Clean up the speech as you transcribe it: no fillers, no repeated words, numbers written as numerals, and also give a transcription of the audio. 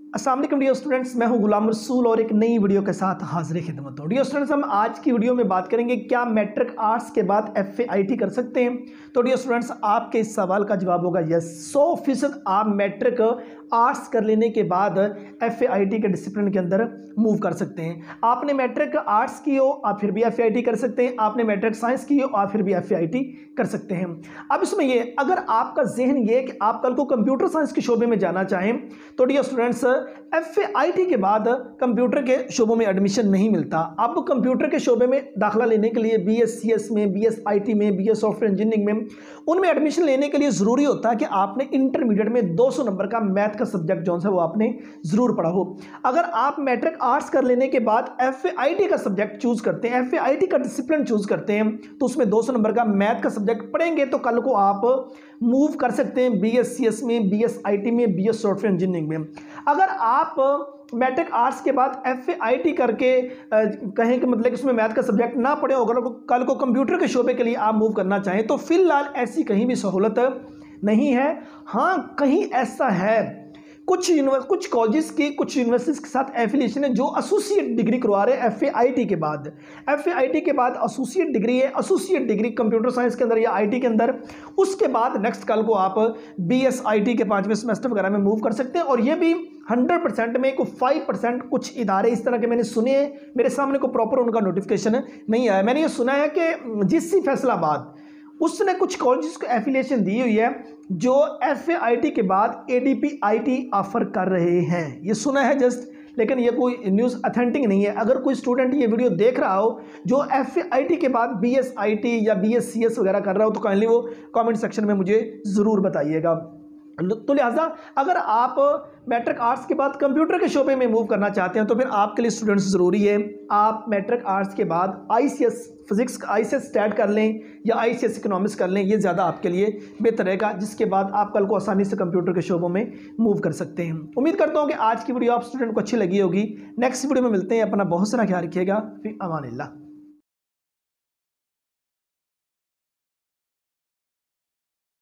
अस्सलाम वालेकुम dear students, मैं हूं गुलाम रसूल और एक नई वीडियो के साथ हाजिर खिदमत हूं। डियर स्टूडेंट्स, हम आज की वीडियो में बात करेंगे क्या मैट्रिक आर्ट्स के बाद FAIT कर सकते हैं। तो डियर स्टूडेंट्स, आपके इस सवाल का जवाब होगा यस। 100% आप मैट्रिक आर्ट्स कर लेने के बाद FAIT के डिसिप्लिन के अंदर मूव कर सकते हैं। आपने मैट्रिक आर्ट्स की हो आप फिर भी FAIT कर सकते हैं, आपने मैट्रिक साइंस की हो आप फिर भी FAIT कर सकते हैं। अब इसमें ये अगर आपका जहन ये कि आप कल को कंप्यूटर साइंस के शोबे में जाना चाहें तो डियर स्टूडेंट्स, FAIT के बाद कंप्यूटर के शोबों में एडमिशन नहीं मिलता। अब कंप्यूटर के शोबे में दाखिला लेने के लिए BScs में, BSIT में, BS सॉफ्टवेयर इंजीनियरिंग में, उनमें एडमिशन लेने के लिए ज़रूरी होता है कि आपने इंटरमीडिएट में 200 नंबर का मैथ का सब्जेक्ट जो है वो आपने ज़रूर पढ़ा हो। अगर आप मैट्रिक आर्ट्स कर लेने के बाद FAIT का सब्जेक्ट चूज़ करते हैं, FAIT का डिसिप्लिन चूज़ करते हैं, तो उसमें 200 नंबर का मैथ का सब्जेक्ट पढ़ेंगे तो कल को आप मूव कर सकते हैं BScs में, BSIT में, BS सॉफ्टवेयर इंजीनियरिंग में। अगर आप मैट्रिक आर्ट्स के बाद FAIT करके कहें कि मतलब कि उसमें मैथ का सब्जेक्ट ना पढ़े, अगर कल को कंप्यूटर के शोबे के लिए आप मूव करना चाहें तो फिलहाल ऐसी कहीं भी सहूलत नहीं है। हाँ, कहीं ऐसा है, कुछ कॉलेजेस की, कुछ यूनिवर्सिटीज़ के साथ एफिलिएशन है जो एसोसिएट डिग्री करवा रहे हैं FAIT के बाद। FAIT के बाद एसोसिएट डिग्री है, एसोसिएट डिग्री कंप्यूटर साइंस के अंदर या IT के अंदर। उसके बाद नेक्स्ट कल को आप BSIT के 5वें सेमेस्टर वगैरह में मूव कर सकते हैं। और ये भी 100% में को 5% कुछ इदारे इस तरह के मैंने सुने हैं, मेरे सामने को प्रॉपर उनका नोटिफिकेशन नहीं आया। मैंने ये सुना है कि GC फैसलाबाद उसने कुछ कॉलेजेस को एफिलिएशन दी हुई है जो FAIT के बाद ADP-IT ऑफर कर रहे हैं, ये सुना है जस्ट, लेकिन ये कोई न्यूज़ अथेंटिक नहीं है। अगर कोई स्टूडेंट ये वीडियो देख रहा हो जो FAIT के बाद BSIT या BScs वगैरह कर रहा हो तो काइंडली वो कमेंट सेक्शन में मुझे ज़रूर बताइएगा। तो लिहाजा अगर आप मैट्रिक आर्ट्स के बाद कंप्यूटर के शोबे में मूव करना चाहते हैं तो फिर आपके लिए स्टूडेंट्स ज़रूरी है आप मैट्रिक आर्ट्स के बाद ICS फिजिक्स, ICS स्टैट कर लें या ICS इकोनॉमिक्स कर लें, ये ज़्यादा आपके लिए बेहतर रहेगा, जिसके बाद आप कल को आसानी से कंप्यूटर के शोबों में मूव कर सकते हैं। उम्मीद करता हूँ कि आज की वीडियो आप स्टूडेंट को अच्छी लगी होगी। नेक्स्ट वीडियो में मिलते हैं, अपना बहुत सारा ख्याल रखिएगा। फिर अमान अल्लाह।